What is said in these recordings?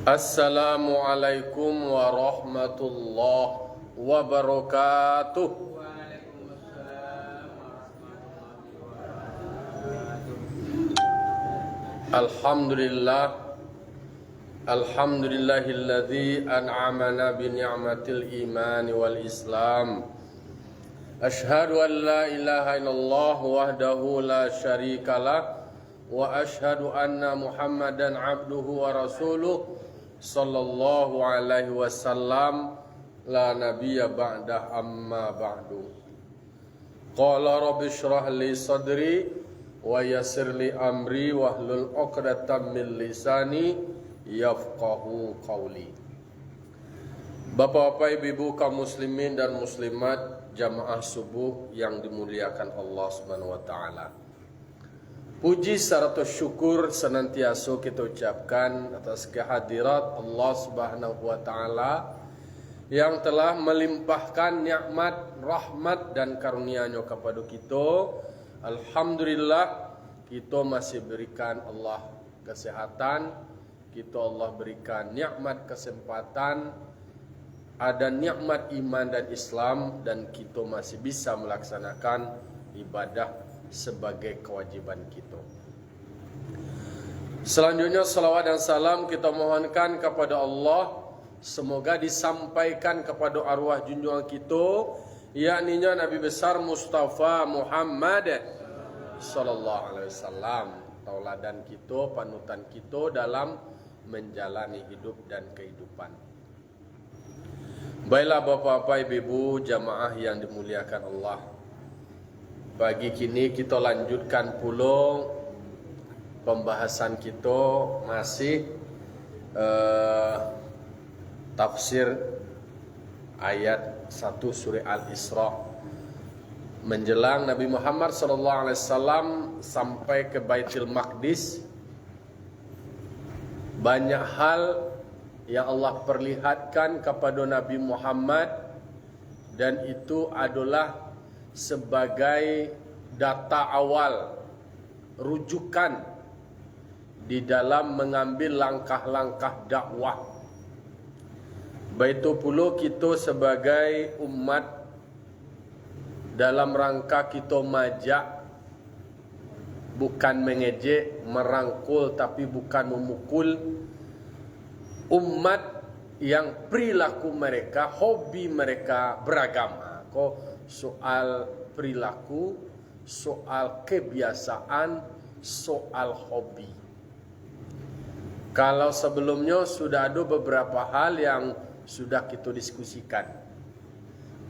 Assalamualaikum warahmatullahi wabarakatuh. Waalaikumsalam warahmatullahi wabarakatuh. Alhamdulillahilladzi an'amana bi ni'matil iman wal islam. Ashhadu an la ilaha illallah wahdahu la syarikalah wa ashhadu anna Muhammadan abduhu wa rasuluh sallallahu alaihi wasallam la nabiyya ba'dah amma ba'du. Qala rabbi shrah li sadri wa yassir li amri wahlul 'uqdatam min lisani yafqahu qawli. Bapak-bapak, ibu-ibu kaum muslimin dan muslimat jamaah subuh yang dimuliakan Allah Subhanahu wa taala. Puji serta syukur senantiasa kita ucapkan atas kehadirat Allah Subhanahu wa taala yang telah melimpahkan nikmat, rahmat dan karunia-Nya kepada kita. Alhamdulillah, kita masih berikan Allah kesehatan, kita Allah berikan nikmat kesempatan, ada nikmat iman dan Islam, dan kita masih bisa melaksanakan ibadah sebagai kewajiban kita. Selanjutnya salawat dan salam kita mohonkan kepada Allah, semoga disampaikan kepada arwah junjungan kita, yakninya Nabi besar Mustafa Muhammad sallallahu alaihi wasallam, tauladan kita, panutan kita dalam menjalani hidup dan kehidupan. Baiklah bapak-bapak, ibu-ibu jamaah yang dimuliakan Allah, pagi kini kita lanjutkan pula pembahasan kita masih tafsir ayat 1 surah Al-Isra. Menjelang Nabi Muhammad SAW sampai ke Baitul Maqdis, banyak hal yang Allah perlihatkan kepada Nabi Muhammad, dan itu adalah sebagai data awal, rujukan di dalam mengambil langkah-langkah dakwah. Begitu pula kita sebagai umat dalam rangka kita majak, bukan mengejek, merangkul tapi bukan memukul umat yang perilaku mereka, hobi mereka beragam. Soal perilaku, soal kebiasaan, soal hobi. Kalau sebelumnya sudah ada beberapa hal yang sudah kita diskusikan.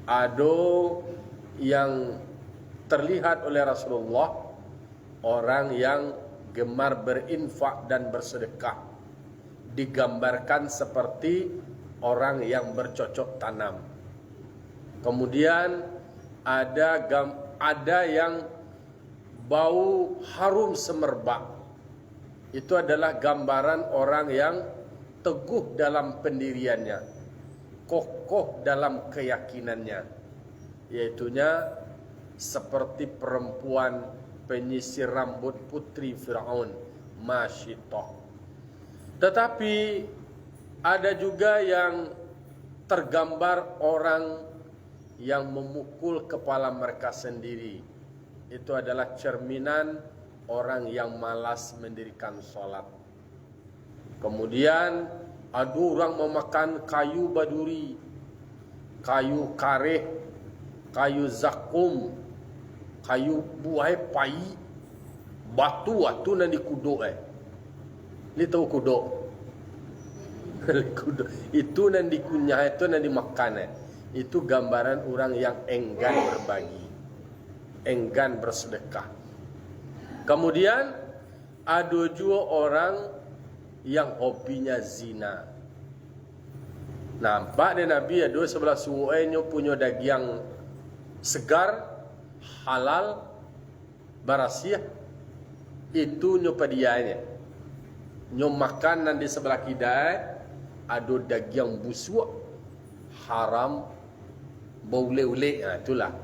Ada yang terlihat oleh Rasulullah, orang yang gemar berinfak dan bersedekah, digambarkan seperti orang yang bercocok tanam. Kemudian ada yang bau harum semerbak. Itu adalah gambaran orang yang teguh dalam pendiriannya, kokoh dalam keyakinannya, yaitunya seperti perempuan penyisir rambut putri Firaun, Masyitah. Tetapi ada juga yang tergambar orang yang memukul kepala mereka sendiri. Itu adalah cerminan orang yang malas mendirikan sholat. Kemudian ada orang memakan kayu baduri, kayu kareh, kayu zakum, kayu buah pai, batu nan dikuduk. Ni tahu kuduk? Itu nan dikunyah, itu nan dimakan. Itu gambaran orang yang enggan berbagi, enggan bersedekah. Kemudian ada juga orang yang hobinya zina. Nampak dia Nabi ada sebelah suainya punya daging segar, halal, barasiah. Itu nyopadianya. Nyom makan nanti sebelah kidai ada daging busuk, haram, bau ule-ule. Itulah.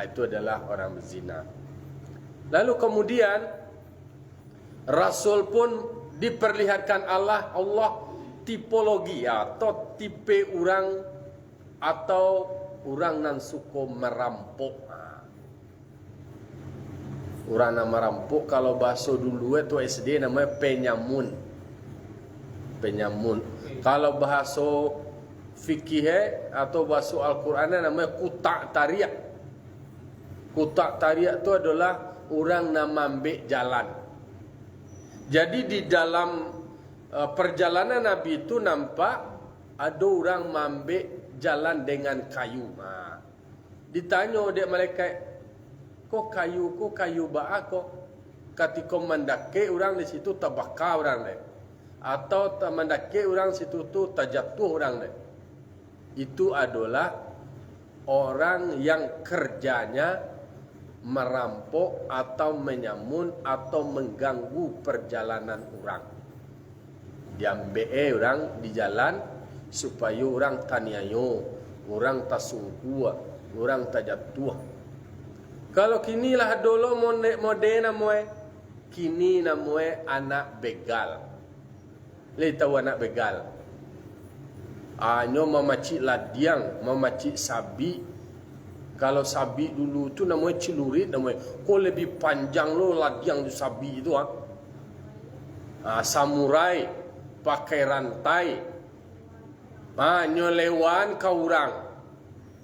Itu adalah orang berzina. Lalu kemudian Rasul pun diperlihatkan Allah tipologi atau tipe orang atau orang nan suka merampok. Orang yang merampok kalau bahasa dulu itu SD namanya penyamun. Penyamun. Kalau bahasa fikih atau bahasa Al-Quran namanya kutak tariak. Kutak tariak itu adalah orang yang ambil jalan. Jadi di dalam perjalanan Nabi itu nampak ada orang ambil jalan dengan kayu. Ditanya dia malaikat, kok kayu ba'a kok? Ketika mendaki orang di situ terbakar orang deh. Atau mendaki orang situ tu terjatuh orang deh. Itu adalah orang yang kerjanya merampok atau menyamun atau mengganggu perjalanan orang. Diambil orang di jalan supaya orang taniayo, orang tasungku, orang terjatuh. Kalau kini lah dulu mode namanya, kini namanya anak begal. Lihat tahu anak begal? Nyo memacik ladiang, memacik sabi. Kalau sabi dulu tu namanya celurit namanya. Kau lebih panjang lo ladiang tu sabi itu samurai pakai rantai. Nyo lewan kau orang.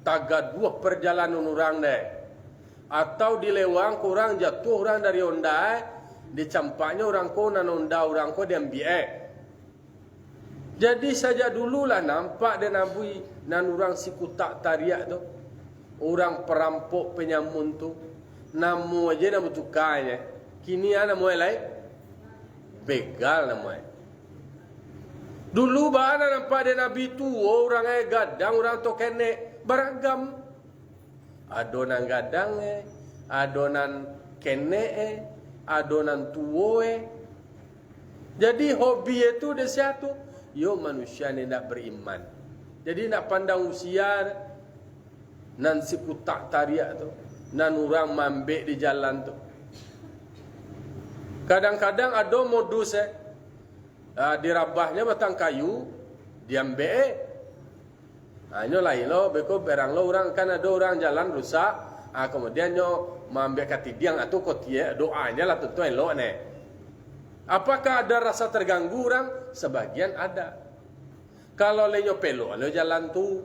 Taga dua perjalanan orang deh. Atau dilewang kurang jatuh orang dari onda, dicampaknya orang ko nan onda orang ko diambil. Jadi saja dululah nampak dan Nabi nan orang si kutak tariak tu, orang perampok penyamun tu, namu aja nama tukanya. Kini ana moe lain begal namanya. Dulu bana nampak dan Nabi tu orang gadang orang tu kene beragam. Adonan gadang adonan kene adonan tuo Jadi hobi itu ada satu. Yo manusia ni nak beriman. Jadi nak pandang usia nan si kutak tariak tu, nan orang mambek di jalan tu. Kadang-kadang ada modus dirabahnya batang kayu, diambil nyo lain lo, beko berang lo orang kan ada orang jalan rusak, kemudian nyo mambek katidiang atau kotie doanya lah tentu lo ne. Apakah ada rasa terganggu orang? Sebagian ada. Kalau lenyo pelo, lo jalan tu.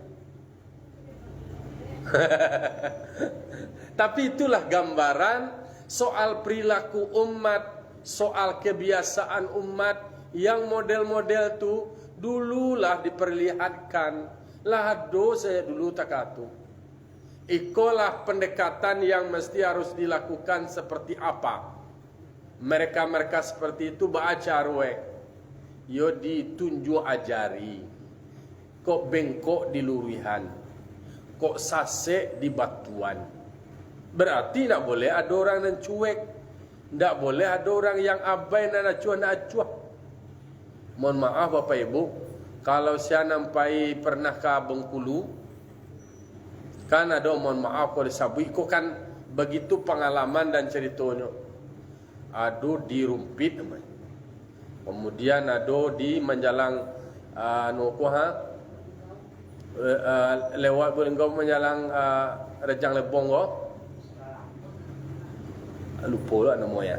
Tapi itulah gambaran soal perilaku umat, soal kebiasaan umat yang model-model tu dululah diperlihatkan. Lah saya dulu takatu. Ikolah pendekatan yang mesti harus dilakukan seperti apa. Mereka-mereka seperti itu baacarwe. Yo ditunjuk ajari. Kok bengkok di lurihan. Kok sasek di batuan. Berarti tak boleh ada orang yang cuek. Tak boleh ada orang yang abai dan acuah-acuah. Mohon maaf Bapak Ibu. Kalau saya nampai pernah ke Bengkulu. Kan ada mohon maaf kalau disabui. Kok kan begitu pengalaman dan ceritanya. Ada di Rumpit, kemudian ada di Menjalang lewat Bolengkau Menjalang Rejang Lebong lupa lah namanya.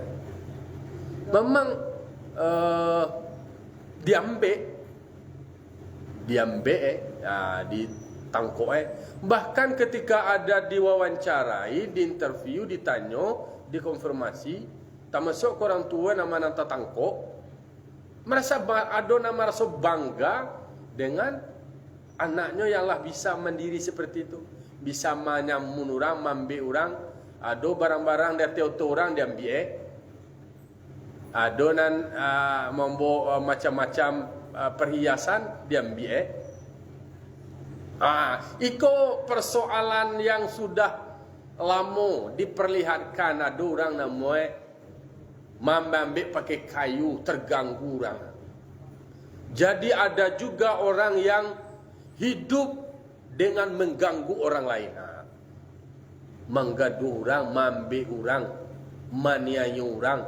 Memang diambil ditangkap bahkan ketika ada diwawancarai, diinterview, ditanya, dikonfirmasi. Termasuk orang tua nama nanta tangkok merasa ada nama rasa bangga dengan anaknya yang lah bisa mandiri seperti itu, bisa menyamun orang, mambil orang, ada barang-barang dari auto orang diambil, ada nan membawa macam-macam perhiasan diambil. Iko persoalan yang sudah lama diperlihatkan ada orang namanya memambil pakai kayu terganggu orang. Jadi ada juga orang yang hidup dengan mengganggu orang lain. Menggaduh orang, mambil orang, maniaya orang.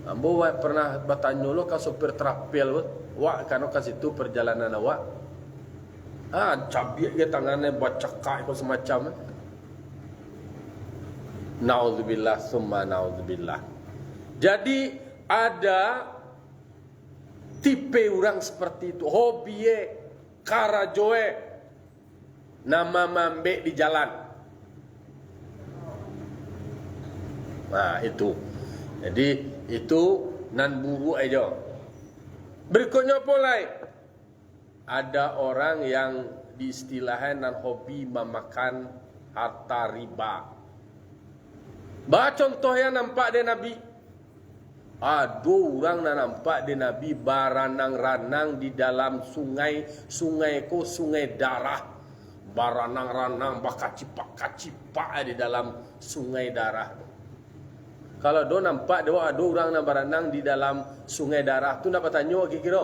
Ambo wa pernah bertanya lo ke sopir trapel wa kano ke situ perjalanan awak. Cabik ke tangannya buat cekak ko semacam. Naudzubillah summa naudzubillah. Jadi ada tipe orang seperti itu, hobi karajoe nama mambe di jalan. Nah itu. Jadi itu nan buru aja. Berikutnya pula ada orang yang diistilahkan nan hobi memakan harta riba. Contoh yang nampak di Nabi. Ada orang yang nampak di Nabi baranang-ranang di dalam sungai darah. Baranang-ranang bakacipak-kacipak di dalam sungai darah. Kalau do nampak ada orang yang baranang di dalam sungai darah tu nak bertanya kira-kira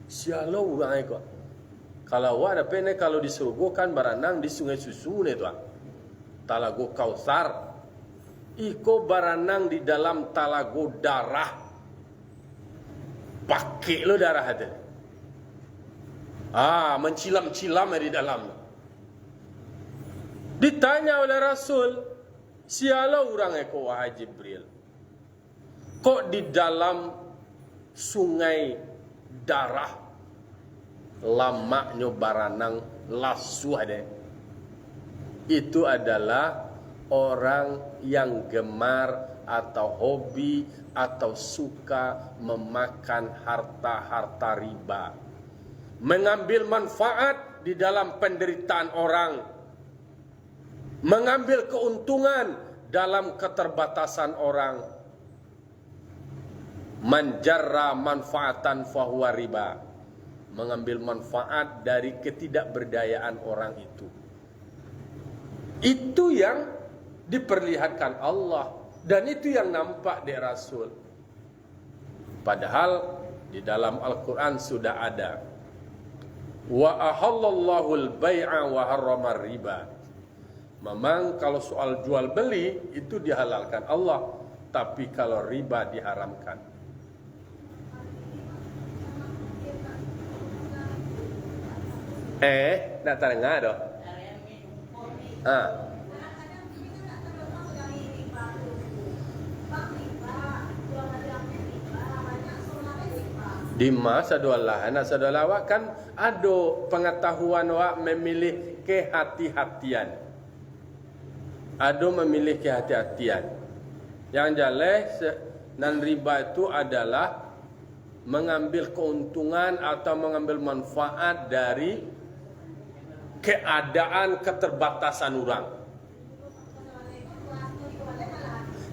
siapa orang itu. Kalau ada pene kalau di surga kan baranang di sungai susu ni tu. Talago Kausar. Iko baranang di dalam talago darah. Pakai lo darah itu. Mencilam-cilam di dalam. Ditanya oleh Rasul, siapa orang eko wahai Jibril? Kok di dalam sungai darah lamaknya baranang lasu ada? Itu adalah orang yang gemar atau hobi atau suka memakan harta-harta riba. Mengambil manfaat di dalam penderitaan orang. Mengambil keuntungan dalam keterbatasan orang. Manjarra manfaatan fahuwa riba. Mengambil manfaat dari ketidakberdayaan orang itu. Itu yang diperlihatkan Allah. Dan itu yang nampak di Rasul. Padahal di dalam Al-Quran sudah ada. Wa ahallallahu al-bay'a wa harramar riba. Memang kalau soal jual beli itu dihalalkan Allah, tapi kalau riba diharamkan. Nak terengah dah. Di masa doalah, anak saudara awak kan ada pengetahuan awak memilih kehati-hatian. Ada memilih kehati-hatian. Yang jelas nan riba itu adalah mengambil keuntungan atau mengambil manfaat dari keadaan keterbatasan orang.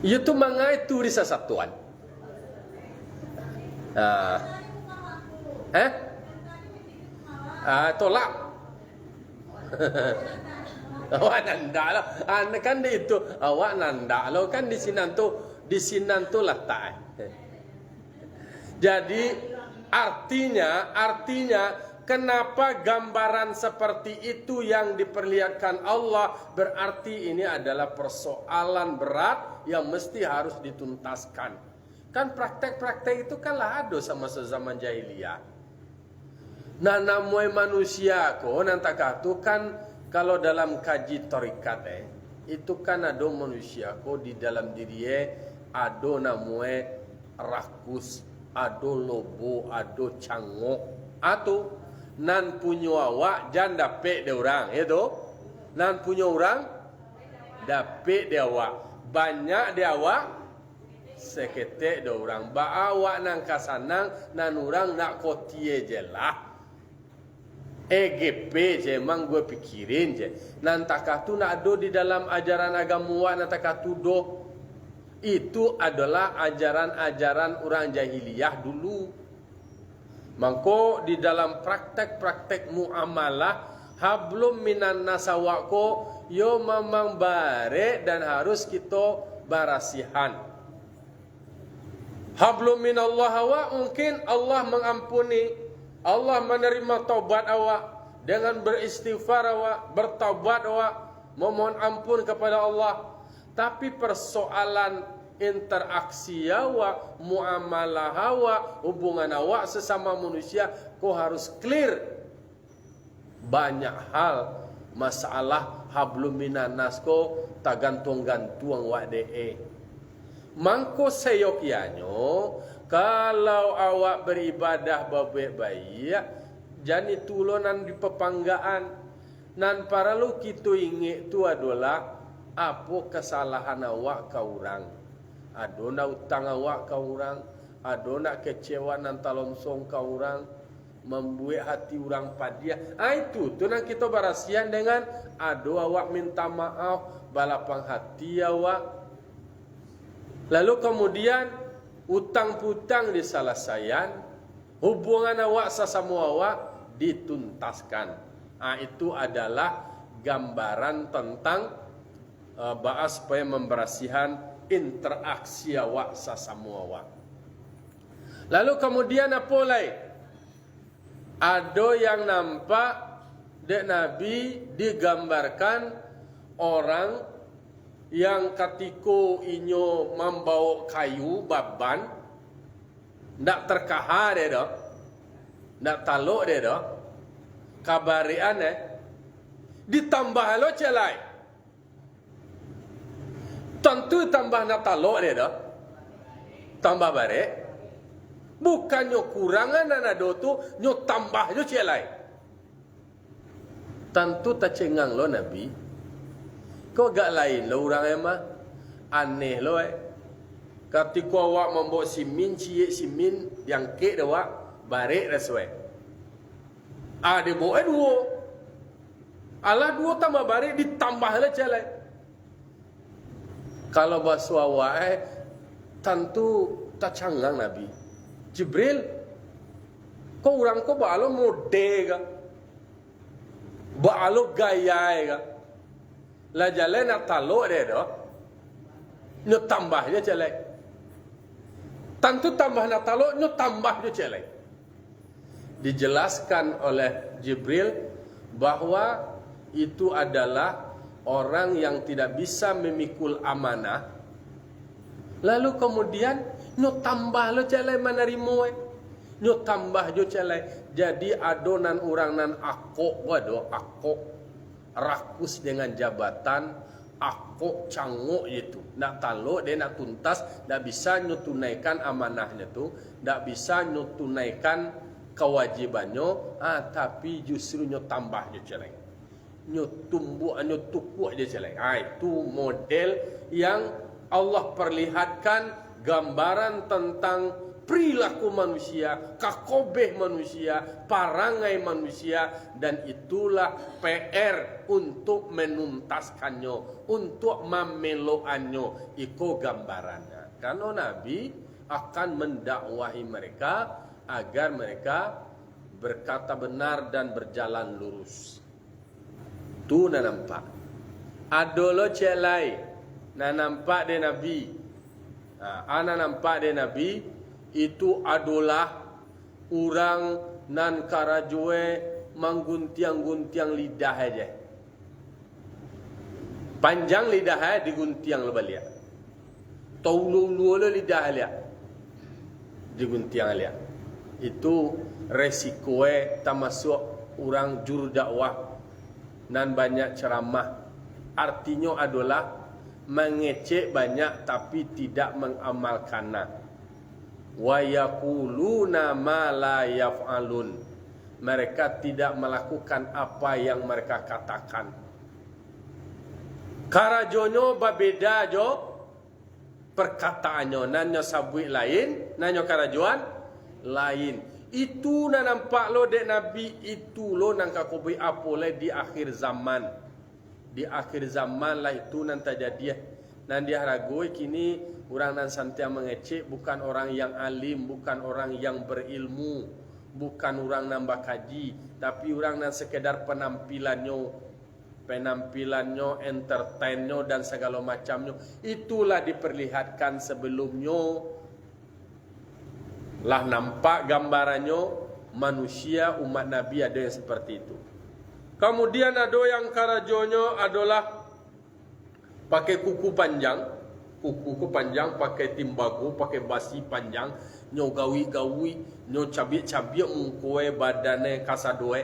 Itu mengai tu di sesatuan. Tolak. Awak nanda lah. Kan itu awak nanda lo kan di sinan tu letak. Jadi artinya kenapa gambaran seperti itu yang diperlihatkan Allah, berarti ini adalah persoalan berat yang mesti harus dituntaskan. Kan praktek-praktek itu kan lah ada sama zaman jahiliyah. Nah namanya manusia ko nanti katu kan kalau dalam kaji torikat itu kan ada manusia ko di dalam diri ada namanya rakus, ada lobo, ada cangok, atau nan punya awak jangan dapet dia orang, itu nan punya orang dapet dia awak, banyak dia awak seketek dia orang, ba awak nang kasanang nan orang nak kotie je lah. EGP je emang gue pikirin je. Nantakah tu nak do di dalam ajaran agama nantakah tu do. Itu adalah ajaran-ajaran orang jahiliyah dulu. Mangko di dalam praktek-praktek muamalah hablum minan nasawako yo memang bare dan harus kita barasihan. Hablum minallah wa mungkin Allah mengampuni. Allah menerima taubat awak dengan beristighfar awak, bertaubat awak, memohon ampun kepada Allah. Tapi persoalan interaksi awak, muamalah awak, hubungan awak sesama manusia, kau harus clear. Banyak hal masalah hablum minan nas ko tagantung-gantung awak de. Mangko seyokianyo kalau awak beribadah baik-baik, jadi tulonan di pepanggaan. Nan para lu kita ingat tu adalah apa kesalahan awak ke orang. Adona utang awak ke orang, adona kecewa nan talomsong ke orang, membuat hati orang padia. Itu tu nan kita berasian dengan ado awak minta maaf, balapang hati awak. Lalu kemudian utang putang diselesaikan, hubungan awak sesama awak dituntaskan. Itu adalah gambaran tentang bahas supaya memberasihan interaksi awak sesama awak. Lalu kemudian apa lagi? Ada yang nampak dek Nabi digambarkan orang yang ketika inyo membawa kayu baban, ndak terkahar dia dah, ndak taluk dia dah. Kabarian ditambah lo celai. Tentu tambah nak taluk dia dah. Tambah bare. Bukannya kurangan anak do tu, nyo tambah jo celai. Tentu tak cengang lo Nabi. Kau gak lain lo orang emang aneh lo Ketika awak membawa simin, cie simin yang kek awak bare reswe. Dia bawa dua. Alah dua tambah bari ditambah lah celai. Kalau bahasa awak tentu tak canggang Nabi. Jibril, kau orang kau balo mode ga, balo gaya ga. Lah jalan nak taluk dia dah. Nyo tambah je celai. Tentu tambah nak taluk, nyo tambah je celai. Dijelaskan oleh Jibril bahwa itu adalah orang yang tidak bisa memikul amanah. Lalu kemudian nyo tambah lo celai menerima nyo tambah jo celai. Jadi adonan orang nan akok wado akok rakus dengan jabatan, akok cangok itu. Nak taluk dia nak tuntas, tak bisa nyo tunaikan amanahnya tu, tak bisa nyo tunaikan kewajibannya, tapi justru nyo tambah je celai. Nyo tumbuh, nyo tukuk je celai. Itu model yang Allah perlihatkan gambaran tentang perilaku manusia, kakobeh manusia, parangai manusia, dan itulah PR untuk menuntaskannya, untuk memeloannya. Iko gambarannya. Karena Nabi akan mendakwahi mereka agar mereka berkata benar dan berjalan lurus. Tu na nampak. Adolo celai na nampak de Nabi. Ana nampak de Nabi itu adalah orang nan karajue mengguntiang-guntiang lidah aja. Panjang lidah diguntiang lebalia. Taulu-lu lidah alia. Diguntiang alia. Itu resiko termasuk orang juru dakwah dan banyak ceramah. Artinya adalah mengecek banyak tapi tidak mengamalkannya. Wa yaquluna ma la yaf'alun. Mereka tidak melakukan apa yang mereka katakan. Karajonyo babeda jo perkataannya, nanyo sabui lain, nanyo karajuan lain. Itu na nampak lo dek Nabi, itu lo nang kakubi apole di akhir zaman. Di akhir zaman lah itu nanti jadi. Nan dia ragoi kini orang nan santia mengecek bukan orang yang alim, bukan orang yang berilmu, bukan orang nambah kaji, tapi orang nan sekedar penampilannya, entertainnya dan segala macamnya. Itulah diperlihatkan sebelumnya. Lah nampak gambarannya manusia umat Nabi ada yang seperti itu. Kemudian ada yang karajonya adalah pakai kuku panjang. kuku ku panjang, pakai timbago, pakai basi panjang, nyo gawi-gawi, nyo cabik-cabik mungkue badane kasadoe.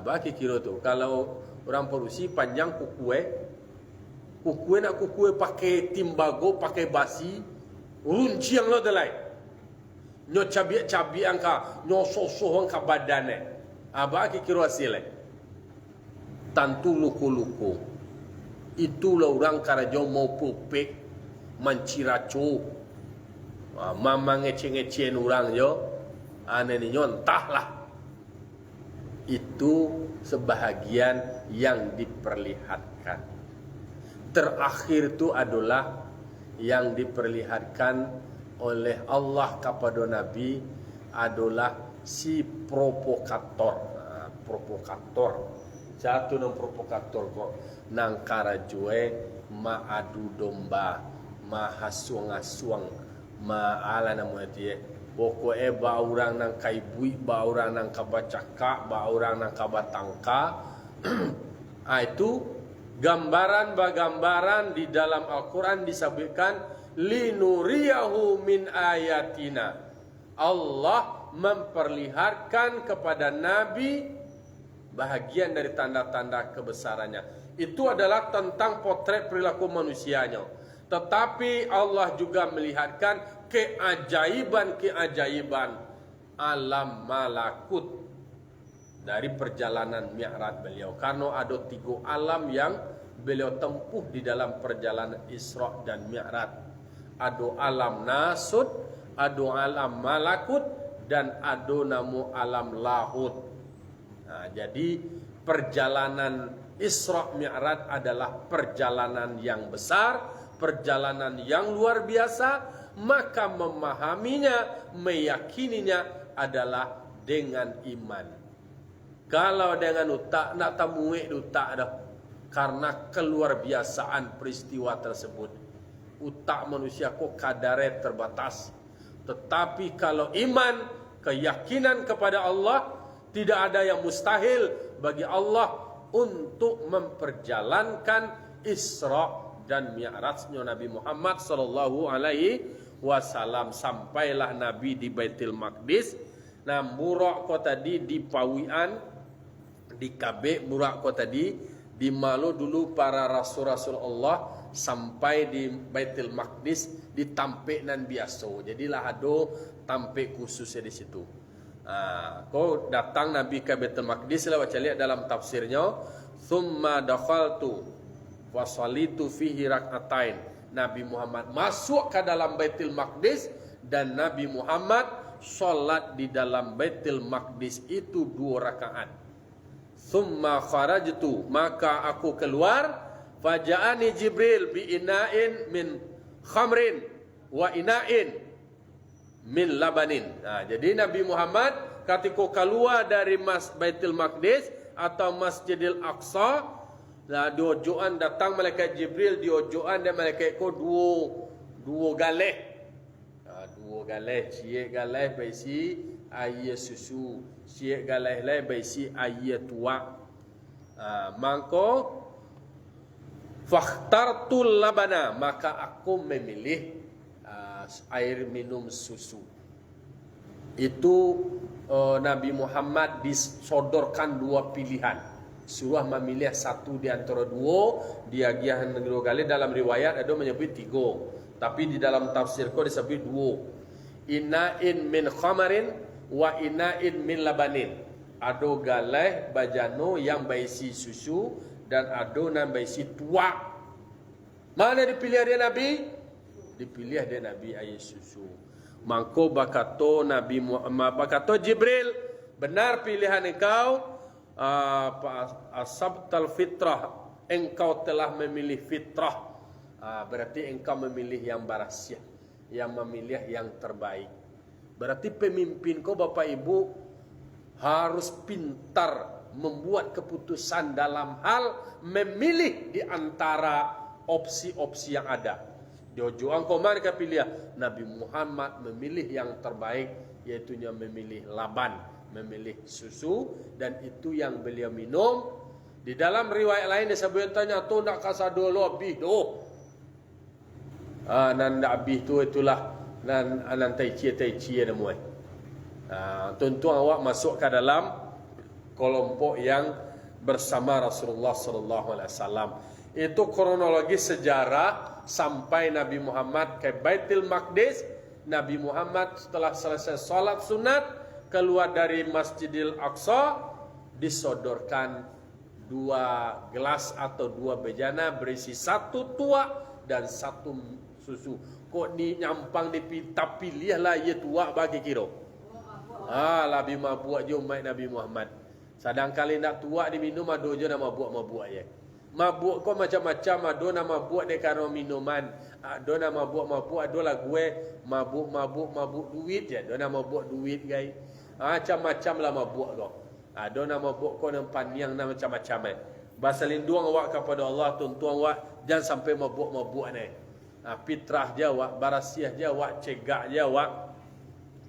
Bagi kira tu, kalau orang Perusi panjang kukue nak kukue pakai timbago, pakai basi, runciang lo delai. Nyo cabik-cabik angka, nyo sosoh angka badane. Bagi kira hasilnya. Tantu luku-luku. Itulah orang Karajo mau pupik manciraco. Mama ngece-ngecen orang yo. Ane ni entahlah. Itu sebahagian yang diperlihatkan. Terakhir itu adalah yang diperlihatkan oleh Allah kepada Nabi adalah si provokator. Provokator. Satu nang provokator kok nang Karajoe ma adu domba, ma hasuang-hasuang, ma ala namanya dia. Pokoknya ba orang nang kaibui, ba orang nang kabacaka, ba orang nang kabatangka. Itu gambaran di dalam Al-Quran disebutkan linuriyahu min ayatina. Allah memperlihatkan kepada Nabi bahagian dari tanda-tanda kebesarannya. Itu adalah tentang potret perilaku manusianya. Tetapi Allah juga melihatkan keajaiban-keajaiban alam malakut dari perjalanan Mi'raj beliau. Karena ada 3 alam yang beliau tempuh di dalam perjalanan Isra dan Mi'raj. Ada alam nasut, ada alam malakut, dan ada namu alam lahut. Jadi perjalanan Isra Mi'raj adalah perjalanan yang besar, perjalanan yang luar biasa. Maka memahaminya, meyakininya adalah dengan iman. Kalau dengan utak, nak tamuik utak dah. Karena keluar biasaan peristiwa tersebut. Utak manusia kok kadarnya terbatas. Tetapi kalau iman, keyakinan kepada Allah, tidak ada yang mustahil bagi Allah untuk memperjalankan Isra dan Mi'rajnya Nabi Muhammad sallallahu alaihi wasallam. Sampailah Nabi di Baitul Maqdis. Nah, murak ko tadi di Pawian, di Kabe, murak ko tadi di Malu dulu para rasul-rasul Allah sampai di Baitul Maqdis ditampik nan biasa. Jadilah ada tampik khususnya di situ. Kau datang Nabi ke Baitul Maqdis lah, baca lihat dalam tafsirnya, thumma dakhaltu wa salitu fihi rak'atain. Nabi Muhammad masuk ke dalam Baitul Maqdis dan Nabi Muhammad salat di dalam Baitul Maqdis itu 2 rakaat. Thumma kharajtu, maka aku keluar, faja'ani Jibril bi ina'in min khamrin wa ina'in min labanin. Jadi Nabi Muhammad ketika keluar dari Baitul Maqdis atau Masjidil Aqsa, diojoan datang malaikat Jibril, diojoan dan malaikat ko dua galeh. Dua galeh, cie galeh baisi air susu, cie galeh lai baisi air tua. Mangko fakhtartul labana, maka aku memilih air minum susu. Itu Nabi Muhammad disodorkan 2 pilihan. Suruh memilih satu di antara 2. Dia giahan 2 kali. Dalam riwayat ada menyebut 3, tapi di dalam tafsirku disebut 2. Ina'in min khamarin wa ina'in min labanin. Ada galeh bajano yang berisi susu dan ada yang berisi tua. Mana dipilih dia Nabi? Dipilih dia Nabi air susu. Mangko bakato Nabi Muhammad, bakato Jibril, benar pilihan engkau, asabtal fitrah, engkau telah memilih fitrah. Berarti engkau memilih yang barasyah, yang memilih yang terbaik. Berarti pemimpin kau Bapak Ibu harus pintar membuat keputusan dalam hal memilih di antara opsi-opsi yang ada. Jojoan koman ke pilih Nabi Muhammad memilih yang terbaik, yaitunya memilih laban, memilih susu, dan itu yang beliau minum. Di dalam riwayat lain disebutnya tu nak kasado lebih doh. nan habis tu itulah nan tai chi ada muai. Tuan-tuan awak masuk ke dalam kelompok yang bersama Rasulullah sallallahu alaihi wasallam. Itu kronologi sejarah sampai Nabi Muhammad ke Baitul Maqdis. Nabi Muhammad setelah selesai salat sunat keluar dari Masjidil Aqsa, disodorkan 2 gelas atau 2 bejana berisi 1 tuak dan 1 susu. Kok nyampang tapi pilihlah ia tuak bagi kira. Lebih mabuk je umat Nabi Muhammad. Sedangkali nak tuak diminum ada je nama mabuk je. Mabuk kau macam-macam, ada nama mabuk dia kerana minuman, ada nama mabuk ada lah gue mabuk duit je, ada nama mabuk duit guys. Macam-macam lah mabuk kau. Ada nama mabuk kau yang panjang nama macam-macam Bahasa lindung awak kepada Allah, tuan-tuan awak jangan sampai mabuk ni. Fitrah je awak, barasiah je awak, cegak je awak,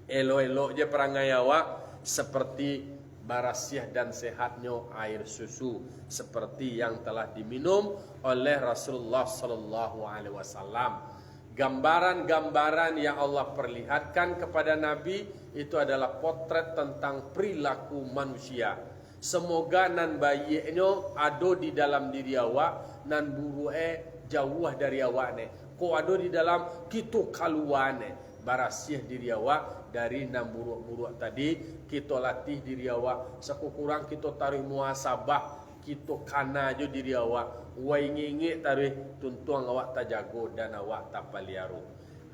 elok-elok je perangai awak seperti barasiah dan sehatnya air susu seperti yang telah diminum oleh Rasulullah sallallahu alaihi wasallam. Gambaran-gambaran yang Allah perlihatkan kepada Nabi itu adalah potret tentang perilaku manusia. Semoga nan baiknya ada di dalam diri awak, nan buruk jauh dari awak ni. Ko ada di dalam kita kaluan barasiah diri awak dari enam buruk-buruk tadi. Kita latih diri awak, sekurang kita taruh muhasabah, kita kana je diri awak. Wai ngingik taruh tuntuang awak tak jago dan awak tak paliaru.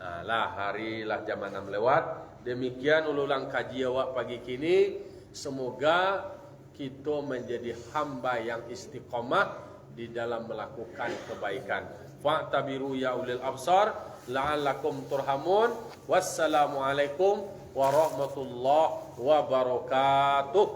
Hari lah jam 6 lewat. Demikian ulang kaji awak pagi kini. Semoga kita menjadi hamba yang istiqamah di dalam melakukan kebaikan. Fa'tabiru ya ulil absar la'allakum turhamun. Wassalamualaikum warahmatullahi wabarakatuh.